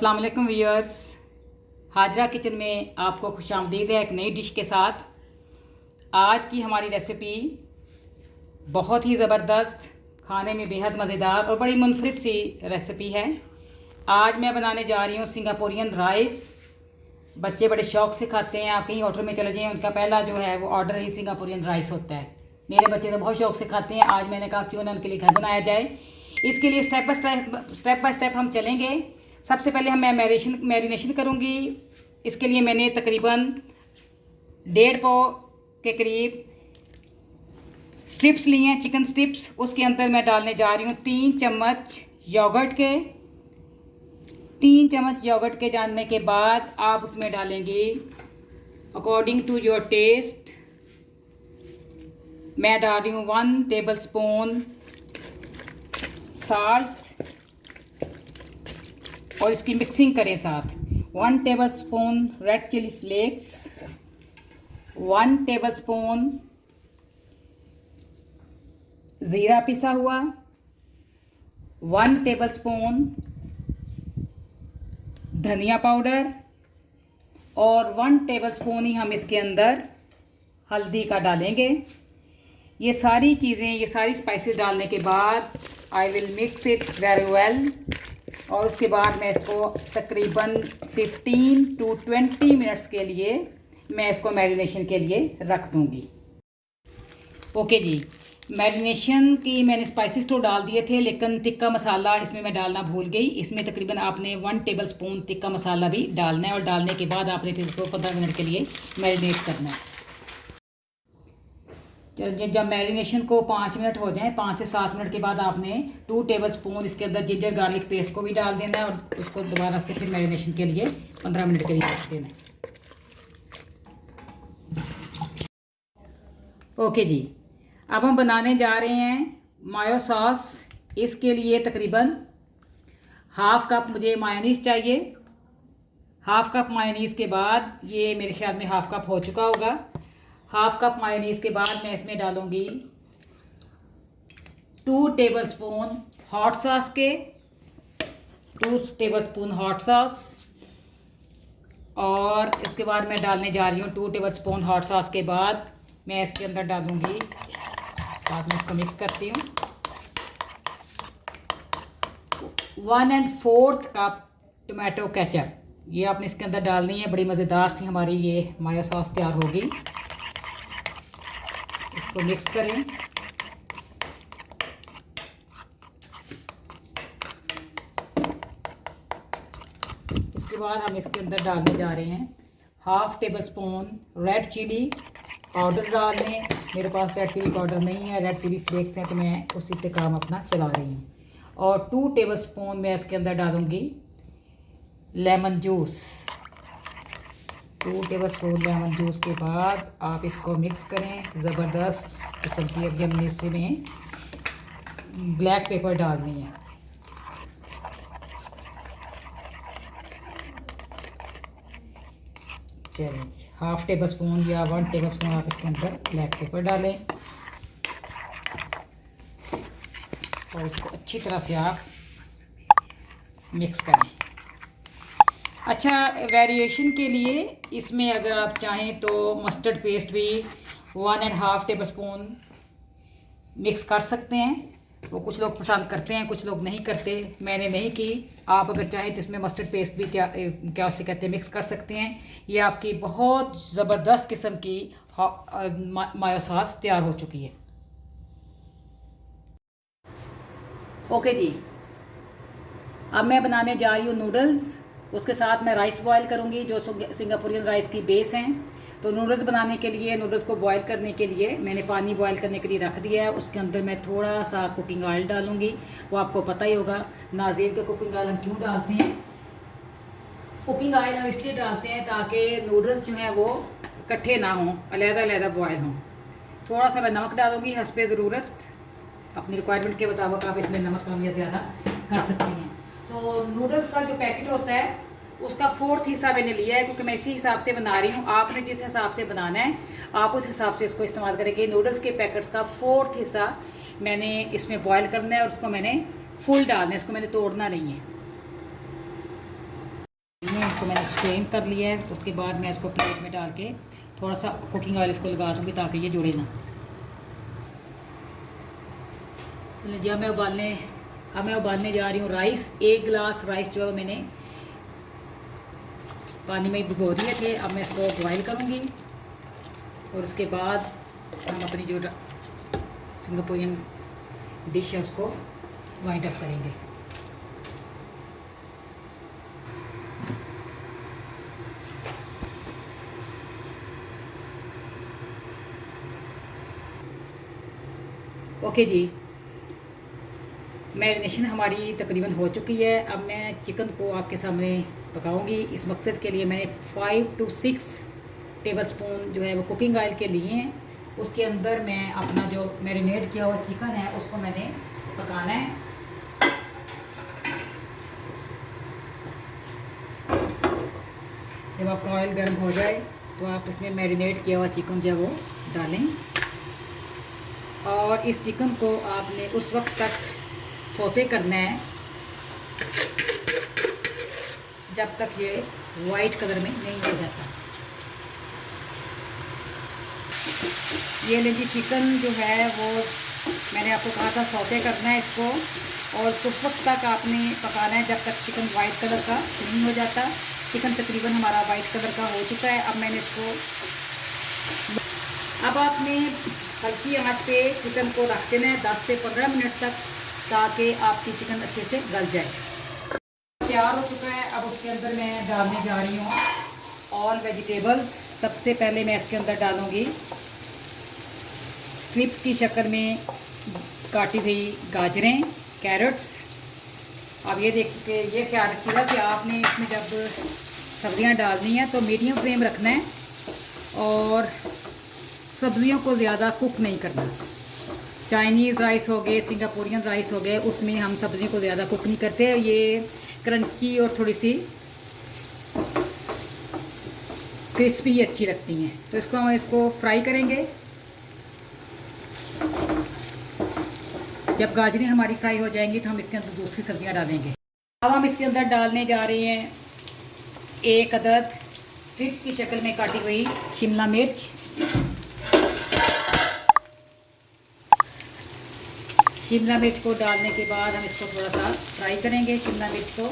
अस्सलाम वालेकुम viewers, Hazra kitchen में आपको खुशामदीद है एक नई डिश के साथ। आज की हमारी रेसिपी बहुत ही ज़बरदस्त, खाने में बेहद मज़ेदार और बड़ी मुनफरिद सी रेसिपी है। आज मैं बनाने जा रही हूँ सिंगापुरियन राइस। बच्चे बड़े शौक़ से खाते हैं। आप कहीं होटल में चले जाएँ, उनका पहला जो है वो ऑर्डर ही सिंगापुरियन राइस होता है। मेरे बच्चे तो बहुत शौक़ से खाते हैं। आज मैंने कहा क्यों ना उनके लिए घर बनाया जाए। इसके लिए स्टेप बाय स्टेप हम चलेंगे। सबसे पहले मैं मैरिनेशन करूँगी। इसके लिए मैंने तकरीबन 1.5 पाव के करीब स्ट्रिप्स लिए हैं, चिकन स्ट्रिप्स। उसके अंदर मैं डालने जा रही हूँ 3 चम्मच योगर्ट के। 3 चम्मच योगर्ट के डालने के बाद आप उसमें डालेंगी अकॉर्डिंग टू योर टेस्ट। मैं डाल रही हूँ 1 टेबल स्पून साल्ट और इसकी मिक्सिंग करें साथ। 1 tablespoon red chili flakes, 1 tablespoon ज़ीरा पिसा हुआ, 1 टेबल स्पून धनिया पाउडर और 1 टेबल स्पून ही हम इसके अंदर हल्दी का डालेंगे। ये सारी चीज़ें, ये सारी स्पाइसेस डालने के बाद I will mix it very well. और उसके बाद मैं इसको तकरीबन 15 to 20 मिनट्स के लिए मैं इसको मैरिनेशन के लिए रख दूँगी। ओके जी, मैरिनेशन की मैंने स्पाइसेस तो डाल दिए थे, लेकिन टिक्का मसाला इसमें मैं डालना भूल गई। इसमें तकरीबन आपने 1 टेबल स्पून टिक्का मसाला भी डालना है और डालने के बाद आपने फिर इसको 15 मिनट के लिए मैरिनेट करना है। चलो, जब मैरिनेशन को 5 मिनट हो जाएं, 5 से 7 मिनट के बाद आपने 2 टेबल स्पून इसके अंदर जिंजर गार्लिक पेस्ट को भी डाल देना है और उसको दोबारा से फिर मैरिनेशन के लिए 15 मिनट के लिए रख देना है। ओके जी, अब हम बनाने जा रहे हैं मायो सॉस। इसके लिए तकरीबन 1/2 कप मुझे मायोनीज़ चाहिए। 1/2 कप मायोनीज़ के बाद, ये मेरे ख्याल में 1/2 कप हो चुका होगा। 1/2 कप मायोनीज़ के बाद मैं इसमें डालूँगी 2 टेबल स्पून हॉट सॉस के, 2 टेबल स्पून हॉट सॉस। और इसके बाद मैं डालने जा रही हूँ 2 टेबल स्पून हॉट सॉस के बाद मैं इसके अंदर डालूँगी, साथ में इसको मिक्स करती हूँ, 1/4 कप टोमेटो केचप। ये आपने इसके अंदर डालनी है। बड़ी मज़ेदार सी हमारी ये मायो सॉस तैयार होगी। इसको मिक्स करें। इसके बाद हम इसके अंदर डालने जा रहे हैं 1/2 tablespoon red chili powder डाल लें। मेरे पास रेड चिली पाउडर नहीं है, रेड चिली फ्लेक्स हैं, तो मैं उसी से काम अपना चला रही हूँ। और 2 टेबल स्पून मैं इसके अंदर डालूँगी lemon juice. 2 table spoon lemon juice के बाद आप इसको मिक्स करें। ज़बरदस्त किस्म की अब हमने इसमें ब्लैक पेपर डालनी है। चलिए जी, 1/2 टेबल स्पून या 1 टेबल स्पून आप इसके अंदर ब्लैक पेपर डालें और इसको अच्छी तरह से आप मिक्स करें। अच्छा, वेरिएशन के लिए इसमें अगर आप चाहें तो मस्टर्ड पेस्ट भी 1.5 टेबल स्पून मिक्स कर सकते हैं। वो कुछ लोग पसंद करते हैं, कुछ लोग नहीं करते। मैंने नहीं की। आप अगर चाहें तो इसमें मस्टर्ड पेस्ट भी क्या उसे कहते हैं, मिक्स कर सकते हैं। ये आपकी बहुत ज़बरदस्त किस्म की मायो सॉस तैयार हो चुकी है। ओके जी, अब मैं बनाने जा रही हूँ नूडल्स। उसके साथ मैं राइस बॉयल करूँगी जो सिंगापुरियन राइस की बेस हैं। तो नूडल्स बनाने के लिए, नूडल्स को बॉयल करने के लिए मैंने पानी बॉयल करने के लिए रख दिया है। उसके अंदर मैं थोड़ा सा कुकिंग ऑयल डालूँगी। वो आपको पता ही होगा नाज़रीन का कुकिंग ऑयल हम क्यों डालते हैं। कुकिंग ऑयल हम इसलिए डालते हैं ताकि नूडल्स जो हैं वो इकट्ठे ना हों, अलग-अलग बॉयल हों। थोड़ा सा मैं नमक डालूँगी हस्बे ज़रूरत। अपनी रिक्वायरमेंट के मुताबिक आप इसमें नमक कम या ज़्यादा कर सकते हैं। तो नूडल्स का जो पैकेट होता है उसका 4th हिस्सा मैंने लिया है, क्योंकि मैं इसी हिसाब से बना रही हूँ। आपने जिस हिसाब से बनाना है आप उस हिसाब से इसको इस्तेमाल करेंगे। नूडल्स के पैकेट्स का 4th हिस्सा मैंने इसमें बॉयल करना है और उसको मैंने फुल डालना है, इसको मैंने तोड़ना नहीं है। हैं उनको मैंने स्ट्रेन कर लिया है। उसके बाद मैं इसको प्लेट में डाल के थोड़ा सा कुकिंग ऑयल इसको लगा दूँगी ताकि ये जुड़े ना। चलिए जी, अब मैं उबालने जा रही हूँ राइस। 1 गिलास राइस जो है मैंने पानी में भिगो दिए थे। अब मैं इसको बॉयल करूँगी और उसके बाद हम अपनी जो सिंगापुरियन डिश है उसको वाइंड अप करेंगे। ओके जी, मैरिनेशन हमारी तकरीबन हो चुकी है। अब मैं चिकन को आपके सामने पकाऊंगी। इस मकसद के लिए मैंने 5 to 6 टेबलस्पून जो है वो कुकिंग ऑयल के लिए हैं। उसके अंदर मैं अपना जो मैरिनेट किया हुआ चिकन है उसको मैंने पकाना है। जब आपका ऑयल गर्म हो जाए तो आप इसमें मैरिनेट किया हुआ चिकन जो है वो डालें और इस चिकन को आपने उस वक्त तक सौते करना है जब तक ये वाइट कलर में नहीं हो जाता। ये लीजिए चिकन जो है वो मैंने आपको कहा था सौते करना है इसको, और उस वक्त तक आपने पकाना है जब तक चिकन वाइट कलर का नहीं हो जाता। चिकन तकरीबन हमारा वाइट कलर का हो चुका है। अब मैंने इसको, अब आपने हल्की आंच पे चिकन को रख देना है 10 से 15 मिनट तक ताकि आपकी चिकन अच्छे से गल जाए। तैयार हो चुका है। अब उसके अंदर मैं डालने जा रही हूँ ऑल वेजिटेबल्स। सबसे पहले मैं इसके अंदर डालूँगी स्ट्रिप्स की शक्ल में काटी हुई गाजरें, कैरेट्स। अब ये देख के ये ख्याल रखिएगा कि आपने इसमें जब सब्जियां डालनी है तो मीडियम फ्लेम रखना है और सब्जियों को ज़्यादा कुक नहीं करना। चाइनीज़ राइस हो गए, सिंगापुरियन राइस हो गए, उसमें हम सब्ज़ियों को ज़्यादा कुक नहीं करते। ये क्रंची और थोड़ी सी क्रिस्पी अच्छी लगती हैं। तो इसको हम इसको फ्राई करेंगे। जब गाजरें हमारी फ्राई हो जाएंगी तो हम इसके अंदर दूसरी सब्जियां डालेंगे। अब हम इसके अंदर डालने जा रहे हैं 1 अदद स्ट्रिप्स की शक्ल में काटी हुई शिमला मिर्च। शिमला मिर्च को डालने के बाद हम इसको थोड़ा सा फ्राई करेंगे शिमला मिर्च को,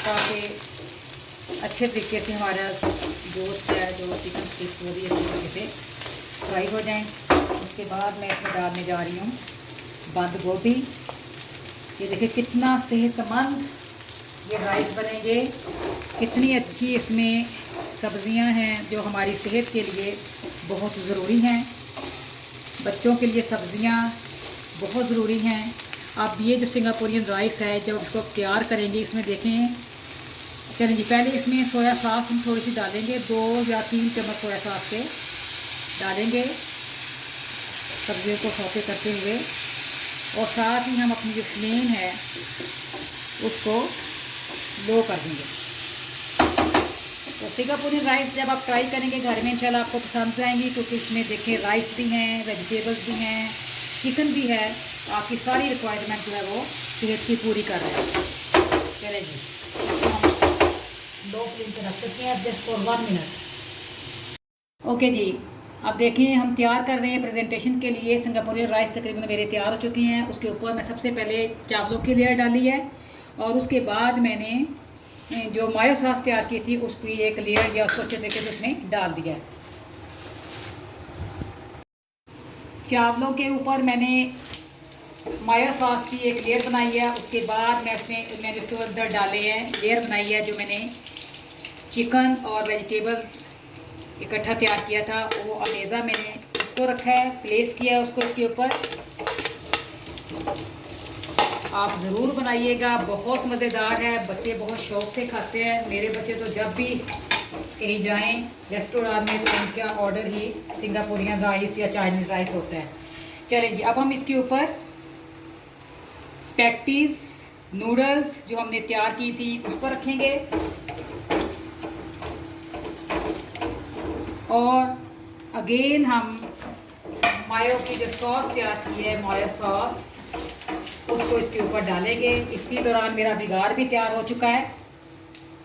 ताकि अच्छे तरीके से हमारा गोश्त है जो चिकन स्टिक्स वो भी अच्छे तरीके से फ्राई हो जाएं। उसके बाद मैं इसमें डालने जा रही हूँ बंद गोभी। ये देखिए कितना सेहतमंद ये राइस बनेंगे, कितनी अच्छी इसमें सब्जियां हैं जो हमारी सेहत के लिए बहुत ज़रूरी हैं। बच्चों के लिए सब्जियां बहुत ज़रूरी हैं। अब ये जो सिंगापुरियन राइस है जब इसको तैयार करेंगे इसमें देखें, चलें जी, पहले इसमें सोया सॉस हम थोड़ी सी डालेंगे, 2 या 3 चम्मच सोया सॉस के डालेंगे सब्जियों को सौते करते हुए, और साथ ही हम अपनी जो फ्लेम है उसको लो कर देंगे। तो सिंगापुरियन राइस जब आप ट्राई करेंगे घर में इंशाल्लाह आपको पसंद आएंगी, क्योंकि इसमें देखिए राइस भी हैं, वेजिटेबल्स भी हैं, चिकन भी है। आपकी सारी रिक्वायरमेंट जो है वो सेहत की पूरी कर रहे हैं। चले जी, हम लो फ्लेम पे रख सकते हैं जस्ट फॉर 1 मिनट। ओके जी, अब देखें हम तैयार कर रहे हैं प्रेजेंटेशन के लिए सिंगापुरियन राइस। तकरीबन मेरे तैयार हो चुकी हैं। उसके ऊपर मैं सबसे पहले चावलों की लेयर डाली है और उसके बाद मैंने जो मायो सॉस तैयार की थी उसकी एक लेयर या उसको अच्छे तरीके से उसमें डाल दिया है। चावलों के ऊपर मैंने मायो सॉस की एक लेयर बनाई है। उसके बाद मैंने उसके अंदर डाले हैं लेयर बनाई है जो मैंने चिकन और वेजिटेबल्स इकट्ठा तैयार किया था, वो अमेज़ा मैंने उसको रखा है, प्लेस किया है उसको इसके ऊपर। आप ज़रूर बनाइएगा, बहुत मज़ेदार है, बच्चे बहुत शौक़ से खाते हैं। मेरे बच्चे तो जब भी कहीं जाएं रेस्टोरेंट में तो उनका ऑर्डर ही सिंगापुरियन राइस या चाइनीज़ राइस होता है। चलें जी, अब हम इसके ऊपर स्पैगेटीज़ नूडल्स जो हमने तैयार की थी उसको रखेंगे, और अगेन हम मायो की जो सॉस तैयार की है मायो सॉस उसको इसके ऊपर डालेंगे। इसी दौरान मेरा बिगाड़ भी तैयार हो चुका है।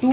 2